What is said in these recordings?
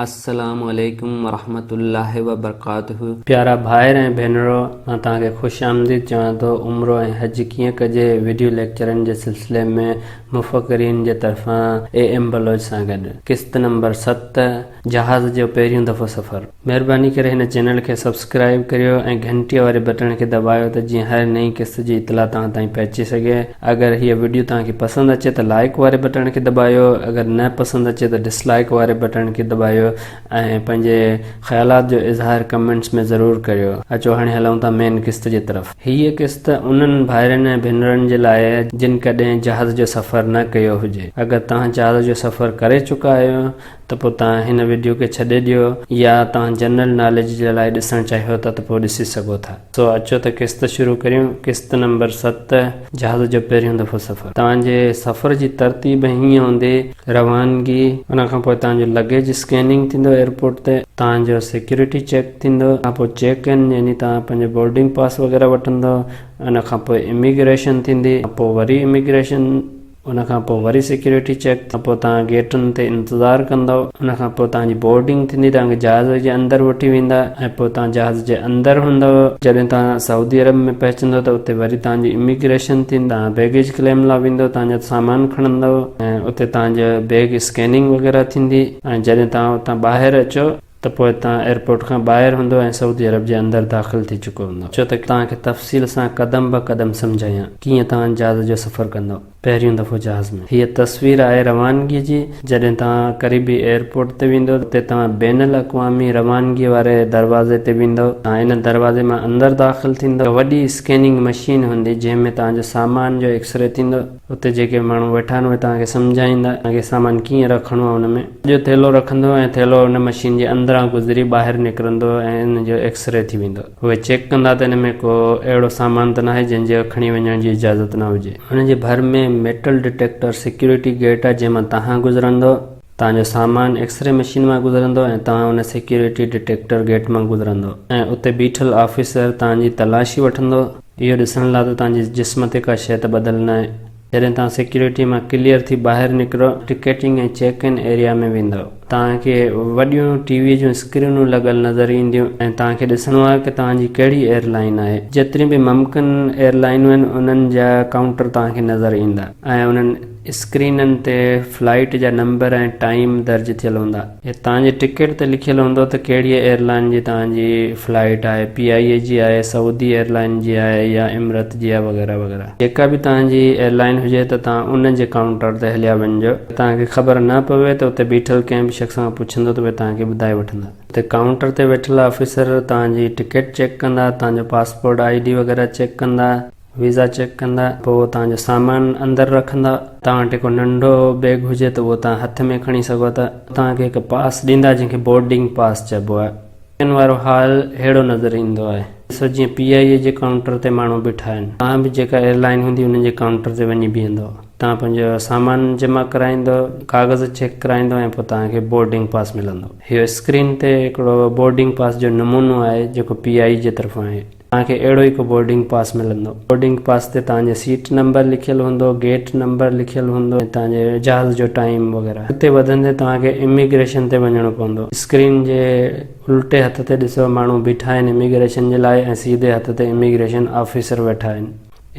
अस्सलामु अलैकुम वरहमतुल्लाहि वबरकातुहू। प्यारा भाइर ऐं भेनरो, मां तव्हांखे ख़ुश आमदीद चवां थो। उम्रो ऐं हज कीअं कजे वीडियो लेक्चरनि जे सिलसिले में मुफ़किरीन जे तरफ़ां AM बलोच सां गॾु क़िस्त नंबर 7 जहाज़ जो पहिरियों दफ़ो सफ़र। महिरबानी करे हिन चैनल खे सब्सक्राइब करियो ऐं घंटीअ वारे बटण खे दबायो त जीअं हर नई क़िस्त जी इतला तव्हां ताईं पहुची सघे। अगरि हीअ वीडियो तव्हांखे पसंदि अचे त लाइक वारे बटण खे दबायो, अगरि न पसंदि अचे त डिसलाइक वारे बटण खे दबायो ऐं पंहिंजे ख़्यालात जो इज़हार कमेंट्स में ज़रूर करियो। अचो हाणे हलूं था मेन क़िस्त जी तरफ़। हीअ क़िस्त उन्हनि भाइरनि ऐं भेनरनि जे लाइ जिन कॾहिं जहाज़ जो सफ़र न कयो हुजे। अगरि तव्हां जहाज़ जो सफ़र करे चुका आहियो त पोइ तव्हां हिन वीडियो खे छॾे ॾियो, या तव्हां जनरल नॉलेज जे लाइ ॾिसणु चाहियो था त पोइ ॾिसी सघो था। सो अचो त क़िस्त शुरू करियूं। क़िस्त नंबर 7 जहाज़ जो पहिरियों दफ़ो सफ़र। तव्हांजे सफ़र जी तरतीब हीअं हूंदी: रवानगी, उनखां पोइ तव्हांजो लगेज स्कैनिंग थींदो एयरपोर्ट ते, तव्हांजो सिक्योरिटी चेक थींदो, पोइ चेक इन यानी तव्हां पंहिंजो बोर्डिंग पास वग़ैरह वठंदो, उनखां पोइ इमिग्रेशन थींदी, पोइ वरी इमिग्रेशन, उनखां पोइ वरी सिक्योरिटी चेक, पोइ तव्हां गेटनि ते इंतज़ारु कंदव, उनखां पोइ तव्हांजी बोर्डिंग थींदी, तव्हांखे जहाज़ जे अंदरि वठी वेंदा ऐं पोइ तव्हां जहाज़ जे अंदरि हूंदव। जॾहिं तव्हां सऊदी अरब में पहुचंदव त उते वरी तव्हांजी इमिग्रेशन थींदी, तव्हां बैगेज क्लेम लाइ वेंदव, तव्हांजा सामान खणंदव ऐं उते तव्हांजो बैग स्कैनिंग वग़ैरह थींदी ऐं जॾहिं तव्हां उतां ॿाहिरि अचो त पोइ तव्हां एयरपोर्ट खां ॿाहिरि हूंदो ऐं सऊदी अरब जे अंदरि दाख़िल थी चुको हूंदो। छो त तव्हांखे तफ़सील सां क़दम ब क़दम सम्झायां कीअं तव्हां जहाज़ जो सफ़र कंदव पहिरियों दफ़ो जहाज़ में। हीअ तस्वीर आहे रवानगी जी। जॾहिं तव्हां क़रीबी एयरपोर्ट ते वेंदो उते तव्हां बैनुल अक़वामी रवानगी वारे दरवाज़े ते वेंदव। तव्हां इन दरवाज़े मां अंदरि दाख़िल थींदव। वॾी स्कैनिंग मशीन हूंदी जंहिंमें तव्हांजो सामान जो एक्सरे थींदो। उते जेके माण्हू वेठा आहिनि उहे तव्हांखे सम्झाईंदा तव्हांखे सामान कीअं रखिणो आहे। हुन में जो थेलो रखंदो ऐं थेलो हुन मशीन जे अंदरां गुज़री ॿाहिरि निकिरंदो ऐं इन जो एक्सरे थी वेंदो। उहे चेक कंदा त हिन में को अहिड़ो सामान त न आहे जंहिंजे खणी वञण जी इजाज़त न हुजे। हुनजे भर में मेटल डिटेक्टर सिक्योरिटी गेट आहे जंहिंमां तव्हां गुज़रंदो, तव्हांजो सामान एक्सरे मशीन मां गुज़रंदो ऐं तव्हां हुन सिक्योरिटी डिटेक्टर गेट मां गुज़रंदो ऐं उते बीठल ऑफिसर तव्हांजी तलाशी वठंदो, इहो ॾिसण लाइ त तव्हांजे जिस्म ते का शइ त बदल न आहे। जॾहिं तव्हां सिक्योरिटी मां क्लियर थी ॿाहिरि निकिरो, टिकेटिंग ऐं चेक इन एरिया में वेंदव। तव्हांखे वॾियूं टीवी जूं स्क्रीनूं लॻल नज़र ईंदियूं ऐं तव्हांखे ॾिसणो आहे की तव्हांजी कहिड़ी एयरलाइन आहे। जेतिरी बि मुमकिन एयरलाइनूं आहिनि उन्हनि जा काउंटर तव्हांखे नज़र ईंदा ऐं उन्हनि स्क्रीननि ते फ्लाइट जा नंबर ऐं टाइम दर्ज थियल हूंदा। तव्हांजे टिकट ते लिखियलु हूंदो त कहिड़ी एयरलाइन जी तव्हांजी फ्लाइट आहे, PIA जी आहे, सऊदी एयरलाइन जी आहे या इमरत जी आहे वग़ैरह वग़ैरह। जेका बि तव्हांजी एयरलाइन हुजे त तव्हां उन जे काउंटर ते हलिया वञिजो। तव्हांखे ख़बर न पवे त उते बीठल कंहिं बि शख़्स खां पुछंदो त उहे तव्हांखे ॿुधाए वठंदा। उते काउंटर ते वेठल ऑफिसर तव्हांजी टिकट चेक कंदा, तव्हांजो पासपोर्ट ID वग़ैरह चेक कंदा, वीज़ा चेक कंदा, पोइ तव्हांजो सामान अंदरि रखंदा। तव्हां वटि को नंढो बैग हुजे त उहो तव्हां हथ में खणी सघो था। तव्हांखे हिकु पास ॾींदा जंहिंखे बोर्डिंग पास चइबो आहे। इन वारो हाल अहिड़ो नज़र ईंदो आहे। ॾिसो जीअं PIA जे काउंटर ते माण्हू बीठा आहिनि, तव्हां बि जेका एयरलाइन हूंदी हुन जे काउंटर ते वञी बीहंदो। तव्हां पंहिंजो सामान जमा कराईंदो, कागज़ चेक कराईंदो ऐं पोइ तव्हांखे बोर्डिंग पास मिलंदो। हीअ स्क्रीन ते हिकिड़ो बोर्डिंग पास जो नमूनो आहे जेको PI जे तरफ़ां आहे। तव्हांखे अहिड़ो ई को बोर्डिंग पास मिलंदो। बोर्डिंग पास ते तव्हांजे सीट नंबर लिखियलु हूंदो, गेट नंबर लिखियलु हूंदो ऐं तव्हांजे जहाज़ जो टाइम वग़ैरह। हुते वधंदे तव्हांखे इमिग्रेशन ते वञिणो पवंदो। स्क्रीन जे उल्टे हथ ते ॾिसो माण्हू बीठा आहिनि इमिग्रेशन जे लाइ ऐं सीधे हथ ते इमिग्रेशन ऑफिसर वेठा आहिनि।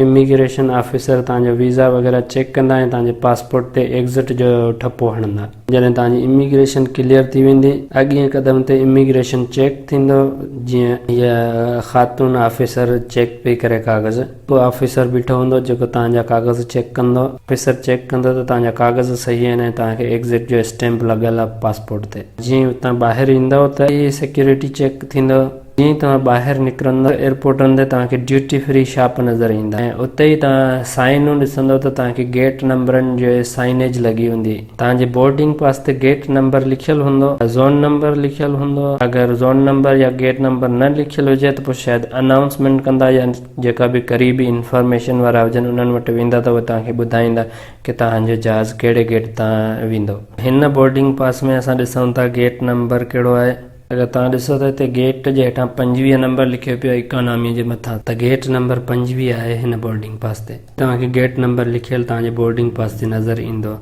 इमिग्रेशन ऑफिसर तव्हांजो वीज़ा वग़ैरह चेक कंदा ऐं तव्हांजे पासपोर्ट ते एग्ज़िट जो ठपो हणंदा। जॾहिं तव्हांजी इमिग्रेशन क्लियर थी वेंदी, अॻिए क़दम ते इमिग्रेशन चेक थींदो। जीअं हीअ ख़ातून ऑफिसर चेक पई करे कागज़, पोइ ऑफिसर बीठो हूंदो जेको तव्हांजा कागज़ चेक कंदो। ऑफिसर चेक कंदो त तव्हांजा कागज़ सही आहिनि ऐं तव्हांखे एग्ज़िट जो स्टैम्प लॻल आहे पासपोर्ट ते। जीअं उतां ॿाहिरि ईंदव त सिक्योरिटी चेक थींदो। जीअं तव्हां ॿाहिरि निकिरंदव एयरपोर्टनि ते तव्हांखे ड्यूटी फ्री शॉप नज़र ईंदा ऐं उते ई तव्हां साइनूं ॾिसंदव त तव्हांखे गेट नंबरनि जो साइनेज लॻी हूंदी। तव्हांजे बोर्डिंग पास ते गेट नंबर लिखियलु हूंदो, ज़ोन नंबर लिखियलु हूंदो। अगरि ज़ोन नंबर या गेट नंबर न लिखियलु हुजे त पोइ शायदि अनाउंसमेंट कंदा या जेका बि क़रीबी इंफॉर्मेशन वारा हुजनि उन्हनि वटि वेंदा त उहे तव्हांखे ॿुधाईंदा की तव्हांजो जहाज़ कहिड़े गेट तां वेंदो। हिन बोर्डिंग पास में असां ॾिसूं था गेट नंबर कहिड़ो आहे। अगरि तव्हां ॾिसो त हिते गेट जे हेठां 25 नंबर लिखियो पियो आहे इकोनॉमी जे मथां, त गेट नंबर 25 आहे हिन बोर्डिंग पास ते। तव्हांखे गेट नंबर लिखियलु तव्हांजे बोर्डिंग पास ते नज़र ईंदो।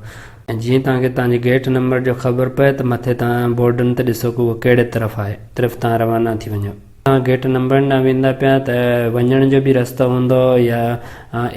ऐं जीअं तव्हांखे तव्हांजे गेट नंबर जो ख़बर पए त मथे तव्हां बोर्डनि ते ॾिसो की उहो कहिड़े तरफ़ आहे, तरफ़ तव्हां रवाना थी वञो। तव्हां गेट नंबर न वेंदा पिया त वञण जो बि रस्तो हूंदो या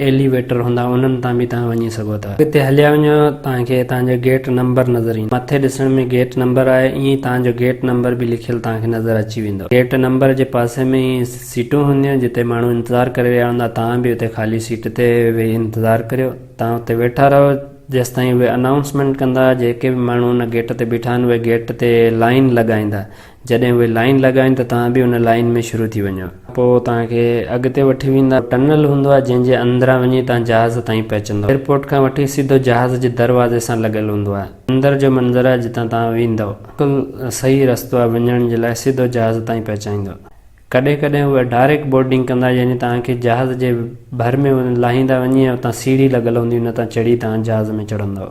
एलिवेटर हूंदा, उन्हनि तां बि तव्हां वञी सघो था। हिते हलिया वञो तव्हांखे तव्हांजो गेट नंबर नज़र ईंदो, मथे ॾिसण में गेट नंबर आहे, ईअं तव्हांजो गेट नंबर बि लिखियल तव्हांखे नज़र अची वेंदो। गेट नंबर जे पासे में ई सीटूं हूंदियूं जिते माण्हू इंतज़ारु करे रहिया हूंदा, तव्हां बि उते ख़ाली सीट ते वेही इंतज़ारु करियो। तव्हां उते वेठा रहो जेसि ताईं उहे अनाउंसमेंट कंदा, जेके बि माण्हू उन गेट ते बीठा आहिनि उहे गेट ते लाइन लॻाईंदा। जॾहिं उहे लाइन लॻाइनि त तव्हां बि उन लाइन में शुरू थी वञो। पोइ तव्हांखे अॻिते वठी वेंदा, टनल हूंदो आहे जंहिंजे अंदरां वञी तव्हां जहाज़ ताईं पहुचंदो। एयरपोर्ट खां वठी सिधो जहाज़ जे दरवाज़े सां लॻियल हूंदो आहे। अंदर जो मंज़र आहे जितां तव्हां वेंदव, बिल्कुलु सही रस्तो आहे वञण जे लाइ, सिधो जहाज़ ताईं पहुचाईंदो। कॾहिं कॾहिं उहे डायरेक्ट बोर्डिंग कंदा, यानी तव्हांखे जहाज़ जे भर में लाहींदा वञी, उतां सीढ़ी लॻल हूंदी, उन तां चढ़ी तव्हां जहाज़ में चढ़ंदव।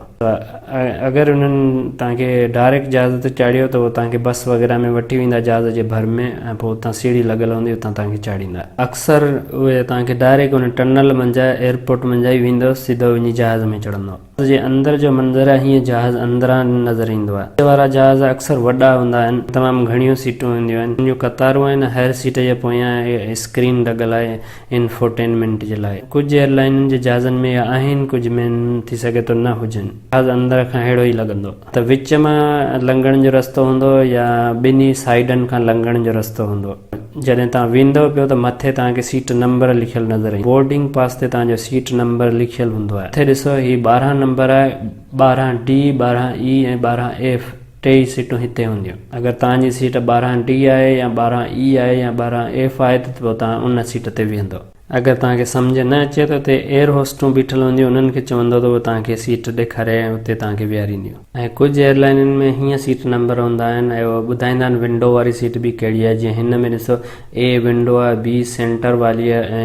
अगरि उन्हनि तव्हांखे डायरेक्ट जहाज़ ते चाढ़ियो त उहो तव्हांखे बस वग़ैरह में वठी वेंदा जहाज़ जे भर में, ऐं पोइ उतां सीढ़ी लॻल हूंदी, उतां तव्हांखे चाढ़ींदा। अक्सर उहे तव्हांखे डायरेक्ट उन टनल मंझां एयरपोर्ट मंझां ई वेंदो, सिधो वञी जहाज़ में चढ़ंदो। जे अंदर जो मंज़र आहे हीअं जहाज़ अंदरां नज़र ईंदो आहे। वारा जहाज़ अक्सर वॾा हूंदा आहिनि, तमामु घणियूं सीटूं हूंदियूं आहिनि, जो कतारूं आहिनि, हर सीट जे पोयां स्क्रीन लॻल आहे इंफोटेनमेंट जे लाइ। कुझु एयरलाइननि जे जहाज़नि में आहिनि, कुझु में थी सघे थो न हुजनि। जहाज़ अंदर खां अहिड़ो ई लॻंदो त विच मां लंघण जो रस्तो हूंदो या ॿिन्ही साइडनि खां लंघण जो रस्तो हूंदो। जॾहिं तव्हां वेंदव पियो त मथे तव्हांखे सीट नंबर लिखियल नज़र ईंदो। बोर्डिंग पास ते तव्हांजो सीट नंबर लिखियल हूंदो आहे। मथे ॾिसो हीउ 12 नंबर आहे, 12D, 12E ऐं 12F, टे ई सीटूं हिते हूंदियूं। अगरि तव्हांजी सीट 12D आहे या 12E आहे या 12F आहे त पोइ तव्हां उन सीट ते वेहंदो। अगरि तव्हांखे सम्झ न अचे त उते एयर होस्टूं बीठल हूंदियूं, उन्हनि खे चवंदो त उहे तव्हांखे सीट ॾेखारे ऐं उते तव्हांखे विहारींदियूं। ऐं कुझु एयरलाइननि में हीअं सीट नंबर हूंदा आहिनि ऐं उहे ॿुधाईंदा आहिनि विंडो वारी सीट बि कहिड़ी आहे। जीअं हिन में ॾिसो A विंडो आहे, B सेंटर वारी आहे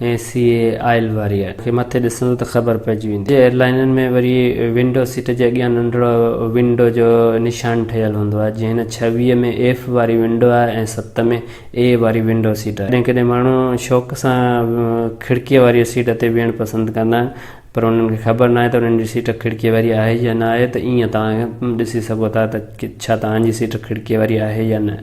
ऐं C आयल वारी आहे। मूंखे मथे ॾिसंदो त ख़बर पइजी वेंदी। एयरलाइननि में वरी विंडो सीट जे अॻियां नंढिड़ो विंडो जो निशान ठहियल हूंदो आहे। जीअं हिन 26 में F वारी विंडो आहे ऐं 7 में A वारी विंडो सीट आहे। कॾहिं माण्हू शौक़ सां खिड़कीअ वारी सीट ते वेहणु पसंदि कंदा आहिनि, पर उन्हनि खे ख़बर न आहे त उन्हनि जी सीट खिड़कीअ वारी आहे या न आहे। त ईअं तव्हां ॾिसी सघो था त छा तव्हांजी सीट खिड़कीअ वारी आहे या न।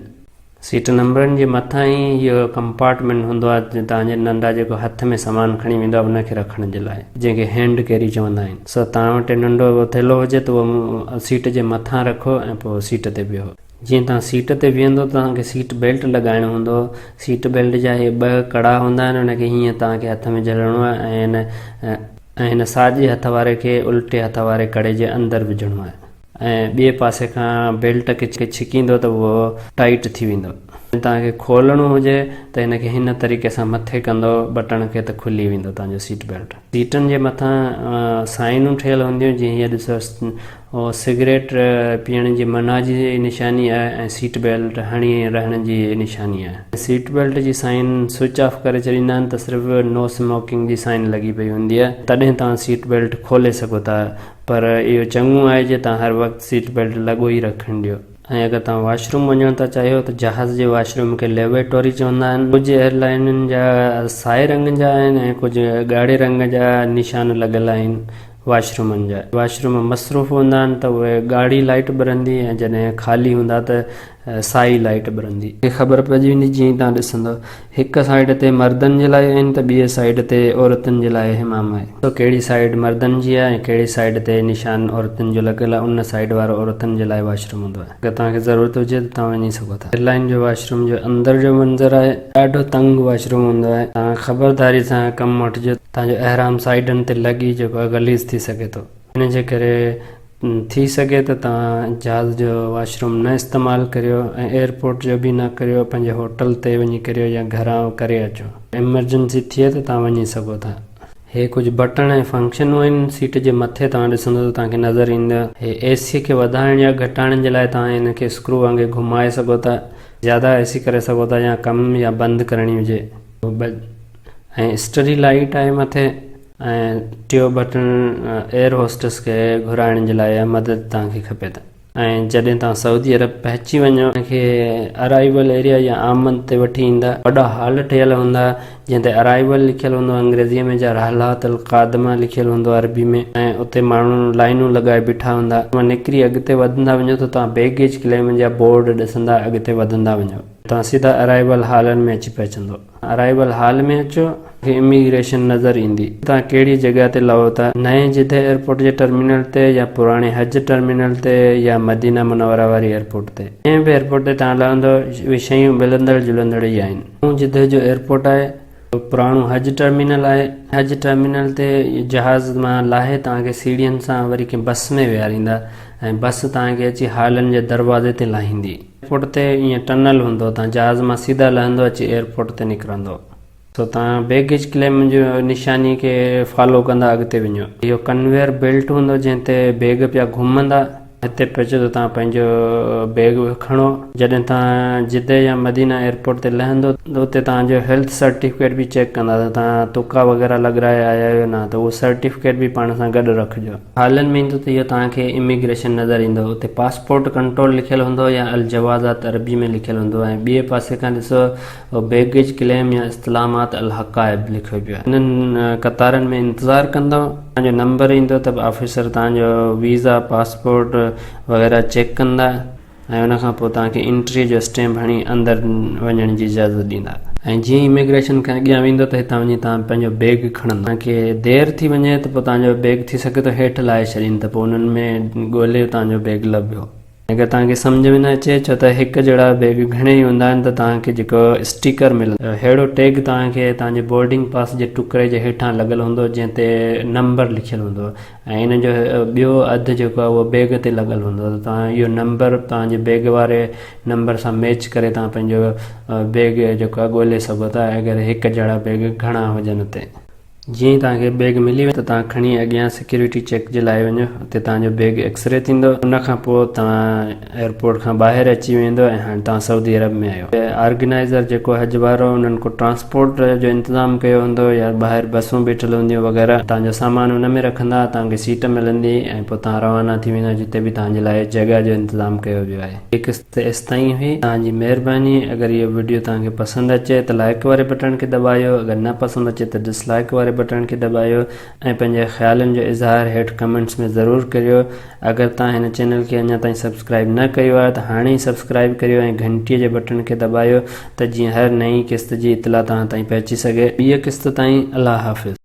सीट नंबरनि जे मथां ई इहो कंपार्टमेंट हूंदो आहे, तव्हांजे नंढा जेको हथ में सामान खणी वेंदो आहे उनखे रखण जे लाइ, जंहिंखे हैंड कैरी चवंदा आहिनि। सो तव्हां वटि नंढो थेलो हुजे त उहो सीट जे मथां रखो ऐं पोइ सीट ते विहो। जीअं तव्हां सीट ते बीहंदो तव्हांखे सीट बेल्ट लॻाइणो हूंदो। सीट बेल्ट जा इहे 2 कड़ा हूंदा आहिनि, उनखे हीअं तव्हांखे हथ में झलणो आहे ऐं हिन साॼे हथ वारे खे उल्टे हथ वारे कड़े जे अंदरि विझणो आहे ऐं ॿिए पासे खां बेल्ट खे छिकींदो त उहो टाइट थी वेंदो। तव्हांखे खोलणो हुजे त हिनखे हिन तरीक़े सां मथे कंदो बटण खे त खुली वेंदो तव्हांजो सीट बेल्ट। सीटनि जे मथां साइनूं ठहियल हूंदियूं, जीअं हीअ ॾिसो सिगरेट पीअण जी मना जी निशानी आहे ऐं सीट बेल्ट हणी रहण जी निशानी आहे। सीट बेल्ट जी साइन स्विच ऑफ करे छॾींदा आहिनि त सिर्फ़ु नो स्मोकिंग जी साइन लॻी पई हूंदी आहे, तॾहिं तव्हां सीट बेल्ट खोले सघो था। पर इहो चङो आहे जे तव्हां हर वक़्तु सीट बेल्ट लॻो ई रखणु ॾियो। ऐं अगरि तव्हां वॉशरूम वञणु था चाहियो त जहाज़ जे वॉशरूम खे लेवेटोरी चवंदा आहिनि। कुझु एयरलाइननि जा साए रंग जा आहिनि ऐं कुझु ॻाढ़े रंग जा निशान लॻल आहिनि वॉशरूमनि जा। वॉशरूम मसरूफ़ हूंदा आहिनि त उहे ॻाढ़ी लाइट ॿरंदी ऐं जॾहिं ख़ाली हूंदा त साई लाइट ॿरंदी। ख़बर पइजी वेंदी जीअं तव्हां ॾिसंदो। हिकु साइड ते मर्दनि जे लाइ आहिनि त ॿिए साइड ते औरतुनि जे लाइ हिमाम आहे। तो कहिड़ी साइड मर्दनि जी आहे ऐं कहिड़ी साइड ते निशान औरतुनि जो लॻियल आहे, उन साइड वारो औरतुनि जे लाइ वॉशरूम हूंदो आहे। अगरि तव्हांखे ज़रूरत हुजे त तव्हां वञी सघो था। एयरलाइन जो वॉशरूम जो अंदर जो मंज़र आहे, ॾाढो तंग वॉशरूम हूंदो आहे। तव्हां ख़बरदारी सां कमु वठिजो, तव्हांजो अहराम साइडनि ते लॻी जेको आहे गलीज़ थी सघे थो। इन जे करे थी सघे त तव्हां जहाज़ जो वॉशरूम न इस्तेमालु करियो ऐं एयरपोर्ट जो बि न करियो, पंहिंजे होटल ते वञी करियो या घरां करे अचो। एमरजेंसी थिए त तव्हां वञी सघो था। हे कुझु बटण ऐं फंक्शनूं आहिनि सीट जे मथे, तव्हां ॾिसंदो त तव्हांखे नज़र ईंदो। हे AC खे वधाइण या घटाइण जे लाइ तव्हां हिनखे स्क्रू वांगुरु घुमाए सघो था, ज़्यादा AC करे सघो था या कम या बंदि करणी हुजे। ऐं स्टडी लाइट आहे मथे ऐं टियों बटन एयर होस्टेस खे घुराइण जे लाइ मदद तव्हांखे खपे त ऐं जॾहिं तव्हां सऊदी अरब पहुची वञो तव्हांखे अराइवल एरिया या आमद ते वठी ईंदा। वॾा हॉल ठहियल हूंदा जंहिं ते अराइवल लिखियल हूंदो अंग्रेज़ीअ में, जा रहलात अल क़ादमा लिखियल हूंदो अरबी में, ऐं उते माण्हू लाइनूं लॻाए बीठा हूंदा। तव्हां निकिरी अॻिते वधंदा वञो त तव्हां बैगेज क्लेम जा बोर्ड ॾिसंदा, अॻिते वधंदा वञो तव्हां सीधा अराइवल हॉलनि में अची पहुचंदो। अराइवल हॉल में अचो, इमिग्रेशन नज़र ईंदी। तव्हां कहिड़ी जॻह ते लहो था, नए जिद्दह एयरपोर्ट जे टर्मिनल ते या पुराणे हज टर्मिनल ते या मदीना मुनव्वरा वारी एयरपोर्ट ते। कंहिं बि एयरपोर्ट ते तव्हां लहंदो उहे शयूं मिलंदड़ जुलंदड़ ई आहिनि। ऐं जिद्दह जो एयरपोर्ट आहे, पुराणो हज टर्मिनल आहे। हज टर्मिनल ते जहाज़ मां लाहे तव्हांखे सीढ़ियुनि सां वरी कंहिं बस में विहारींदा ऐं बस तव्हांखे अची हॉलनि जे दरवाज़े ते लाहींदी। एयरपोर्ट ते ईअं टनल हूंदो, तव्हां जहाज़ मां सीधा लहंदो अची एयरपोर्ट ते निकिरंदो। सो तव्हां बैगेज क्लेम जो निशानी खे फॉलो कंदा अॻिते वञो। इहो कन्वेयर बेल्ट हूंदो जंहिं ते बैग पिया घुमंदा। हिते पहुचो त तव्हां पंहिंजो बैग खणो। जॾहिं तव्हां जिद्दह या मदीना एयरपोर्ट ते लहंदो त उते तव्हांजो हेल्थ सर्टिफिकेट बि चेक कंदा त तव्हां तुका वग़ैरह लॻाए आया आहियो न, त उहो सर्टिफिकेट बि पाण सां गॾु रखिजो। हालनि में ईंदो त इहो तव्हांखे इमिग्रेशन नज़र ईंदो। उते पासपोर्ट कंट्रोल लिखियल हूंदो या अल जवाज़ात अरबी में लिखियल हूंदो ऐं ॿिए पासे खां ॾिसो बैगेज क्लेम या इस्तिलामात अल हक़ाइब लिखियो पियो आहे। इन्हनि कतारनि में इंतज़ारु कंदो, तव्हांजो नंबर ईंदो त ऑफिसर तव्हांजो वीज़ा पासपोर्ट वग़ैरह चेक कंदा ऐं उनखां पोइ तव्हांखे एंट्री जो स्टैम्प हणी अंदरि वञण जी इजाज़त ॾींदा। ऐं जीअं इमिग्रेशन खां अॻियां वेंदो त हितां वञी तव्हां पंहिंजो बैग खणंदा। तव्हांखे देरि थी वञे त पोइ तव्हांजो बैग थी सघे थो हेठि लाहे छॾीनि, त पोइ उन्हनि में ॻोल्हे तव्हांजो बैग लभियो। अगरि तव्हांखे सम्झ में न अचे छो त हिकु जहिड़ा बैग घणेई हूंदा आहिनि, त तव्हांखे जेको स्टिकर मिलंदो अहिड़ो टैग तव्हांखे तव्हांजे बोर्डिंग पास जे टुकड़े जे हेठां लॻल हूंदो जंहिं ते नंबर लिखियलु हूंदो ऐं इन जो ॿियो अधु जेको आहे उहो बैग ते लॻल हूंदो। त तव्हां इहो नंबर तव्हांजे बैग वारे नंबर सां मैच करे तव्हां पंहिंजो बैग जेको आहे ॻोल्हे सघो था, अगरि हिकु जहिड़ा बैग घणा हुजनि उते। जीअं तव्हांखे बैग मिली वञे त तव्हां खणी अॻियां सिक्योरिटी चेक जे लाइ वञो। हुते तव्हांजो बैग एक्सरे थींदो, उनखां पोइ तव्हां एयरपोर्ट खां ॿाहिरि अची वेंदो ऐं हाणे तव्हां सऊदी अरब में आहियो। ऑर्गेनाइज़र जेको हज वारो उन्हनि को ट्रांसपोर्ट जो इंतज़ाम कयो हूंदो या ॿाहिरि बसूं बीठल हूंदियूं वग़ैरह, तव्हांजो सामान उन में रखंदा, तव्हांखे सीट मिलंदी ऐं पोइ तव्हां रवाना थी वेंदा जिते बि तव्हांजे लाइ जॻह जो इंतज़ाम कयो वियो आहे। हिकु एसि ताईं हुई, तव्हांजी महिरबानी। अगरि इहो वीडियो तव्हांखे पसंदि अचे त लाइक वारे बटन खे दॿायो, अगरि न पसंदि अचे त डिसलाइक वारे बटन खे दॿायो ऐं पंहिंजे ख़्यालनि जो इज़हार हेठि कमेंट्स में ज़रूरु करियो। अगरि तव्हां हिन चैनल खे अञा ताईं सब्सक्राइब न कयो आहे त हाणे ई सब्सक्राइब करियो ऐं घंटीअ जे बटन खे दॿायो त जीअं हर नई क़िस्त जी इतला तव्हां ताईं पहुची सघे। ॿीं क़िस्त ताईं अल्लाह हाफ़िज़।